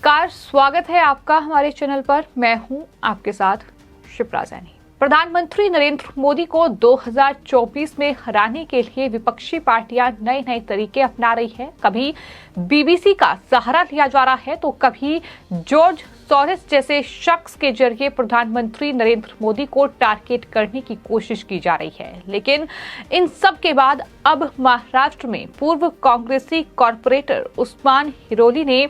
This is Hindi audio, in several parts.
नमस्कार, स्वागत है आपका हमारे चैनल पर। मैं हूं आपके साथ शिप्रा सैनी। प्रधानमंत्री नरेंद्र मोदी को 2024 में हराने के लिए विपक्षी पार्टियां नए नए तरीके अपना रही है। कभी बीबीसी का सहारा लिया जा रहा है तो कभी जॉर्ज सोरोस जैसे शख्स के जरिए प्रधानमंत्री नरेंद्र मोदी को टारगेट करने की कोशिश की जा रही है। लेकिन इन सब के बाद अब महाराष्ट्र में पूर्व कांग्रेसी कॉर्पोरेटर उस्मान हिरोली ने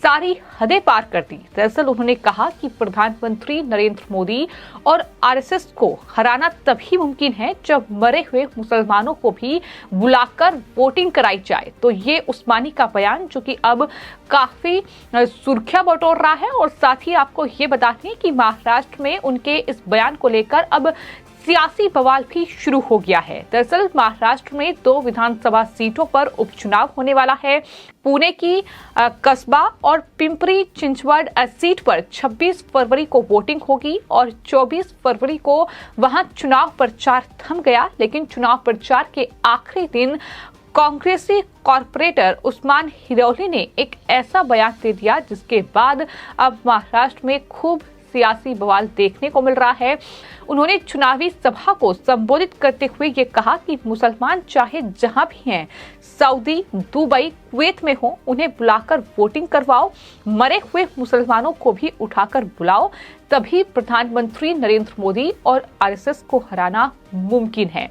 सारी हदें पार कर दी। दरअसल उन्होंने कहा कि प्रधानमंत्री नरेंद्र मोदी और आरएसएस को हराना तभी मुमकिन है जब मरे हुए मुसलमानों को भी बुलाकर वोटिंग कराई जाए। तो ये उस्मानी का बयान जो कि अब काफी सुर्खियां बटोर रहा है, और साथ ही आपको ये बताते हैं कि महाराष्ट्र में उनके इस बयान को लेकर अब सियासी बवाल भी शुरू हो गया है। दरअसल महाराष्ट्र में 2 विधानसभा सीटों पर उपचुनाव होने वाला है। पुणे की कस्बा और पिंपरी चिंचवड सीट पर 26 फरवरी को वोटिंग होगी और 24 फरवरी को वहां चुनाव प्रचार थम गया। लेकिन चुनाव प्रचार के आखिरी दिन कांग्रेसी कॉर्पोरेटर उस्मान हिरोली ने एक ऐसा बयान दे दिया जिसके बाद अब महाराष्ट्र में खूब सियासी बवाल देखने को मिल रहा है। उन्होंने चुनावी सभा को संबोधित करते हुए ये कहा कि मुसलमान चाहे जहां भी हैं, सऊदी, दुबई, कुवैत में हो, उन्हें बुलाकर वोटिंग करवाओ, मरे हुए मुसलमानों को भी उठाकर बुलाओ, तभी प्रधानमंत्री नरेंद्र मोदी और आरएसएस को हराना मुमकिन है।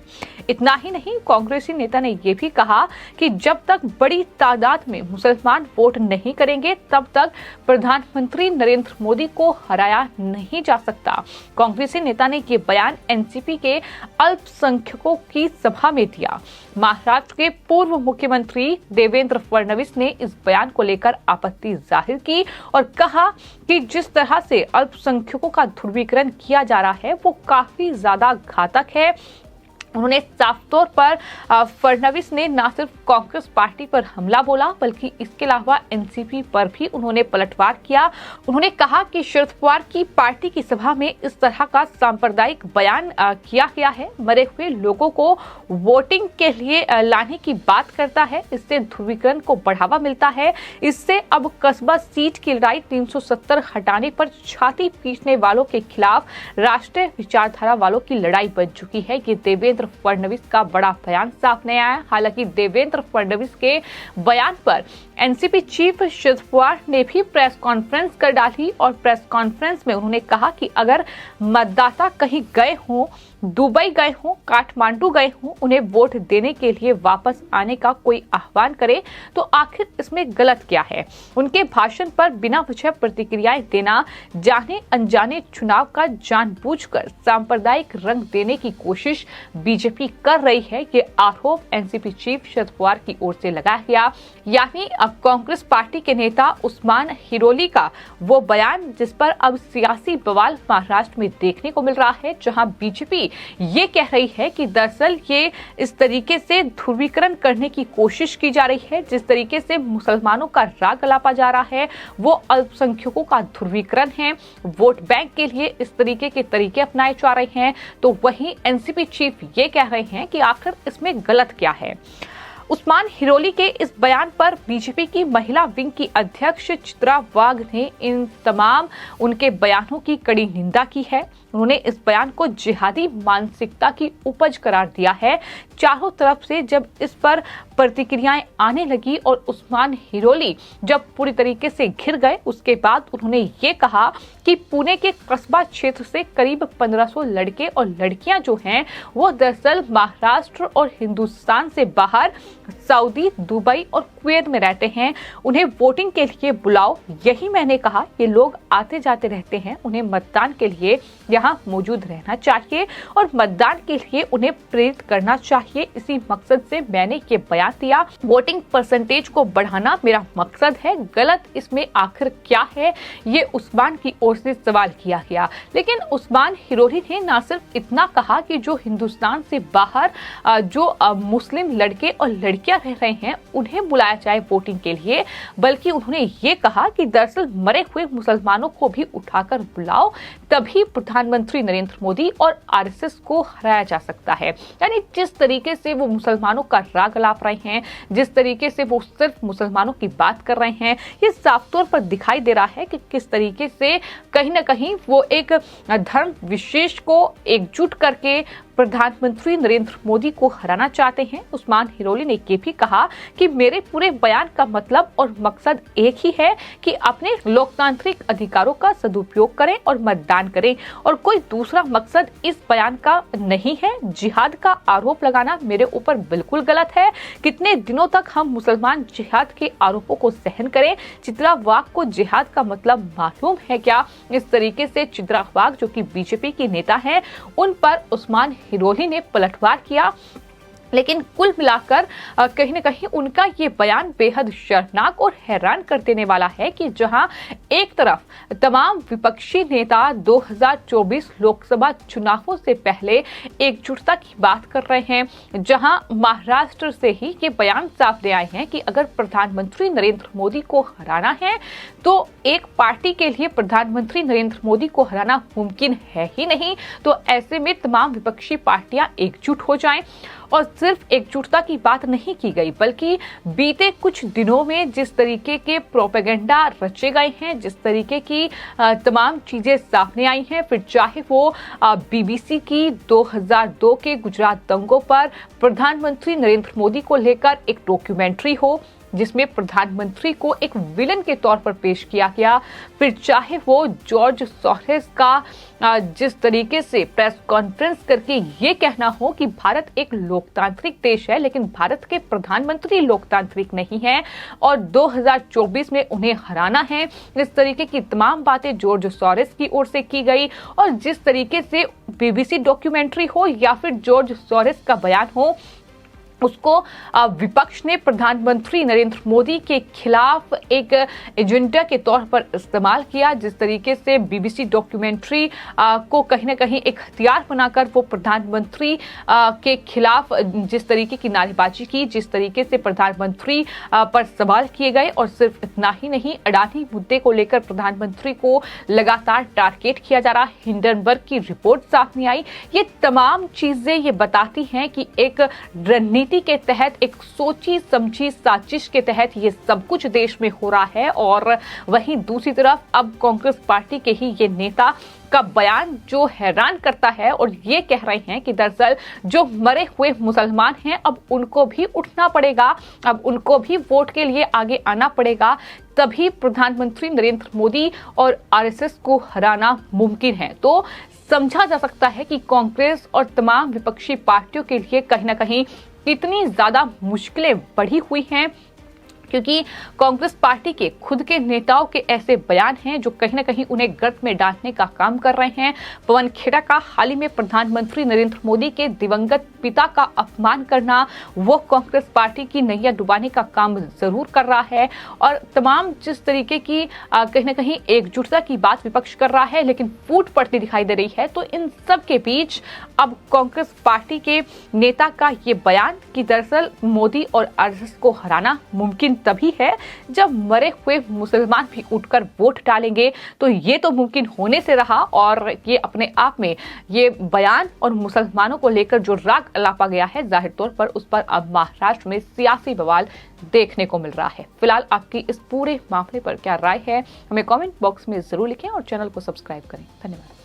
इतना ही नहीं, कांग्रेसी नेता ने यह भी कहा कि जब तक बड़ी तादाद में मुसलमान वोट नहीं करेंगे तब तक प्रधानमंत्री नरेंद्र मोदी को हराया नहीं जा सकता। कांग्रेसी नेता ने ये बयान एनसीपी के अल्पसंख्यकों की सभा में दिया। महाराष्ट्र के पूर्व मुख्यमंत्री देवेंद्र फडणवीस ने इस बयान को लेकर आपत्ति जाहिर की और कहा कि जिस तरह से अल्पसंख्यकों का ध्रुवीकरण किया जा रहा है वो काफी ज्यादा घातक है। उन्होंने साफ तौर पर फडणवीस ने न सिर्फ कांग्रेस पार्टी पर हमला बोला बल्कि इसके अलावा एनसीपी पर भी उन्होंने पलटवार किया। उन्होंने कहा कि शरद पवार की पार्टी की सभा में इस तरह का सांप्रदायिक बयान किया गया है, मरे हुए लोगों को वोटिंग के लिए लाने की बात करता है, इससे ध्रुवीकरण को बढ़ावा मिलता है। इससे अब कस्बा सीट की लड़ाई 370 हटाने पर छाती पीटने वालों के खिलाफ राष्ट्रीय विचारधारा वालों की लड़ाई बन चुकी है। ये देवेंद्र फडणवीस का बड़ा बयान सामने आया। हालांकि देवेंद्र फडणवीस के बयान पर एनसीपी चीफ शरद पवार ने भी प्रेस कॉन्फ्रेंस कर डाली और प्रेस कॉन्फ्रेंस में उन्होंने कहा कि अगर मतदाता कहीं गए हों, दुबई गए हों, काठमांडू गए हों, उन्हें वोट देने के लिए वापस आने का कोई आह्वान करे तो आखिर इसमें गलत क्या है। उनके भाषण पर बिना वजह प्रतिक्रियाएं देना जाने अनजाने चुनाव का जानबूझकर सांप्रदायिक रंग देने की कोशिश बीजेपी कर रही है। ये आरोप एनसीपी चीफ शरद पवार की ओर से लगाया गया। यानी अब कांग्रेस पार्टी के नेता उस्मान हिरोली का वो बयान जिस पर अब सियासी बवाल महाराष्ट्र में देखने को मिल रहा है, जहां बीजेपी ये कह रही है कि दरअसल ये इस तरीके से ध्रुवीकरण करने की कोशिश की जा रही है, जिस तरीके से मुसलमानों का राग गलापा जा रहा है वो अल्पसंख्यकों का ध्रुवीकरण है। वोट बैंक के लिए इस तरीके के तरीके अपनाए जा रहे हैं, तो वहीं एनसीपी चीफ ये कह रहे हैं कि आखिर इसमें गलत क्या है। उस्मान हिरोली के इस बयान पर बीजेपी की महिला विंग की अध्यक्ष चित्रा वाघ ने इन तमाम उनके बयानों की कड़ी निंदा की है। उन्होंने इस बयान को जिहादी मानसिकता की उपज करार दिया है। चारों तरफ से जब इस पर प्रतिक्रियाएं आने लगी और उस्मान हिरोली जब पूरी तरीके से घिर गए, उसके बाद उन्होंने ये कहा कि पुणे के कस्बा क्षेत्र से करीब 1500 लड़के और लड़कियां जो हैं वो दरअसल महाराष्ट्र और हिंदुस्तान से बाहर सऊदी, दुबई और कुवैत में रहते हैं। उन्हें वोटिंग के लिए बुलाओ। यही मैंने कहा, ये लोग आते जाते रहते हैं, उन्हें मतदान के लिए यहाँ मौजूद रहना चाहिए और मतदान के लिए उन्हें प्रेरित करना चाहिए। इसी मकसद से मैंने ये बयान दिया। वोटिंग परसेंटेज को बढ़ाना मेरा मकसद है, गलत इसमें आखिर क्या है, ये उस्मान की ओर से सवाल किया गया। लेकिन उस्मान हिरोली ने न सिर्फ इतना कहा कि जो हिंदुस्तान से बाहर जो मुस्लिम लड़के और लड़कियां इंडिया रह रहे हैं उन्हें बुलाया जाए वोटिंग के लिए, बल्कि उन्होंने ये कहा कि दरअसल मरे हुए मुसलमानों को भी उठाकर बुलाओ, तभी प्रधानमंत्री नरेंद्र मोदी और आरएसएस को हराया जा सकता है। यानी जिस तरीके से वो मुसलमानों का राग अलाप रहे हैं, जिस तरीके से वो सिर्फ मुसलमानों की बात कर रहे हैं, ये साफ तौर पर दिखाई दे रहा है कि किस तरीके से कहीं ना कहीं वो एक धर्म विशेष को एकजुट करके प्रधानमंत्री नरेंद्र मोदी को हराना चाहते हैं। उस्मान हिरोली ने ये भी कहा कि मेरे पूरे बयान का मतलब और मकसद एक ही है कि अपने लोकतांत्रिक अधिकारों का सदुपयोग करें और मतदान करें, और कोई दूसरा मकसद इस बयान का नहीं है। जिहाद का आरोप लगाना मेरे ऊपर बिल्कुल गलत है। कितने दिनों तक हम मुसलमान जिहाद के आरोपों को सहन करें? चित्रा वाघ को जिहाद का मतलब मालूम है क्या? इस तरीके से चित्रा वाघ जो कि बीजेपी की नेता है, उन पर उस्मान हिरोली ने पलटवार किया। लेकिन कुल मिलाकर कहीं न कहीं उनका ये बयान बेहद शर्मनाक और हैरान कर देने वाला है कि जहां एक तरफ तमाम विपक्षी नेता 2024 लोकसभा चुनावों से पहले एकजुटता की बात कर रहे हैं, जहां महाराष्ट्र से ही ये बयान सामने आए हैं कि अगर प्रधानमंत्री नरेंद्र मोदी को हराना है तो एक पार्टी के लिए प्रधानमंत्री नरेंद्र मोदी को हराना मुमकिन है ही नहीं, तो ऐसे में तमाम विपक्षी पार्टियां एकजुट हो जाएं। और सिर्फ एकजुटता की बात नहीं की गई, बल्कि बीते कुछ दिनों में जिस तरीके के प्रोपेगेंडा रचे गए हैं, जिस तरीके की तमाम चीजें सामने आई हैं, फिर चाहे वो बीबीसी की 2002 के गुजरात दंगों पर प्रधानमंत्री नरेंद्र मोदी को लेकर एक डॉक्यूमेंट्री हो जिसमें प्रधानमंत्री को एक विलन के तौर पर पेश किया गया, फिर चाहे वो जॉर्ज सोरोस का जिस तरीके से प्रेस कॉन्फ्रेंस करके ये कहना हो कि भारत एक लोकतांत्रिक देश है लेकिन भारत के प्रधानमंत्री लोकतांत्रिक नहीं है और 2024 में उन्हें हराना है, इस तरीके की तमाम बातें जॉर्ज सोरोस की ओर से की गई। और जिस तरीके से बीबीसी डॉक्यूमेंट्री हो या फिर जॉर्ज सोरोस का बयान हो, उसको विपक्ष ने प्रधानमंत्री नरेंद्र मोदी के खिलाफ एक एजेंडा के तौर पर इस्तेमाल किया। जिस तरीके से बीबीसी डॉक्यूमेंट्री को कहीं ना कहीं एक हथियार बनाकर वो प्रधानमंत्री के खिलाफ जिस तरीके की नारेबाजी की, जिस तरीके से प्रधानमंत्री पर सवाल किए गए, और सिर्फ इतना ही नहीं, अडानी मुद्दे को लेकर प्रधानमंत्री को लगातार टारगेट किया जा रहा, हिंडनबर्ग की रिपोर्ट सामने आई। ये तमाम चीजें ये बताती हैं कि एक रणनीति के तहत, एक सोची समझी साजिश के तहत ये सब कुछ देश में हो रहा है। और वहीं दूसरी तरफ अब कांग्रेस पार्टी के ही ये नेता का बयान जो हैरान करता है और ये कह रहे हैं कि दरअसल जो मरे हुए मुसलमान हैं अब उनको भी उठना पड़ेगा, अब उनको भी वोट के लिए आगे आना पड़ेगा, तभी प्रधानमंत्री नरेंद्र मोदी और आरएसएस को हराना मुमकिन है। तो समझा जा सकता है कि कांग्रेस और तमाम विपक्षी पार्टियों के लिए कहीं ना कहीं कितनी ज्यादा मुश्किलें बढ़ी हुई हैं, क्योंकि कांग्रेस पार्टी के खुद के नेताओं के ऐसे बयान हैं जो कहीं ना कहीं उन्हें गर्त में डालने का काम कर रहे हैं। पवन खेड़ा का हाल ही में प्रधानमंत्री नरेंद्र मोदी के दिवंगत पिता का अपमान करना, वो कांग्रेस पार्टी की नैया डुबाने का काम जरूर कर रहा है। और तमाम जिस तरीके की कहीं ना कहीं एकजुटता की बात विपक्ष कर रहा है लेकिन फूट पड़ती दिखाई दे रही है, तो इन सब के बीच अब कांग्रेस पार्टी के नेता का ये बयान कि दरअसल मोदी और आरएसएस को हराना मुमकिन तभी है जब मरे हुए मुसलमान भी उठकर वोट डालेंगे, तो ये तो मुमकिन होने से रहा। और ये अपने आप में ये बयान और मुसलमानों को लेकर जो राग अलापा गया है, जाहिर तौर पर उस पर अब महाराष्ट्र में सियासी बवाल देखने को मिल रहा है। फिलहाल आपकी इस पूरे मामले पर क्या राय है, हमें कमेंट बॉक्स में जरूर लिखें और चैनल को सब्सक्राइब करें। धन्यवाद।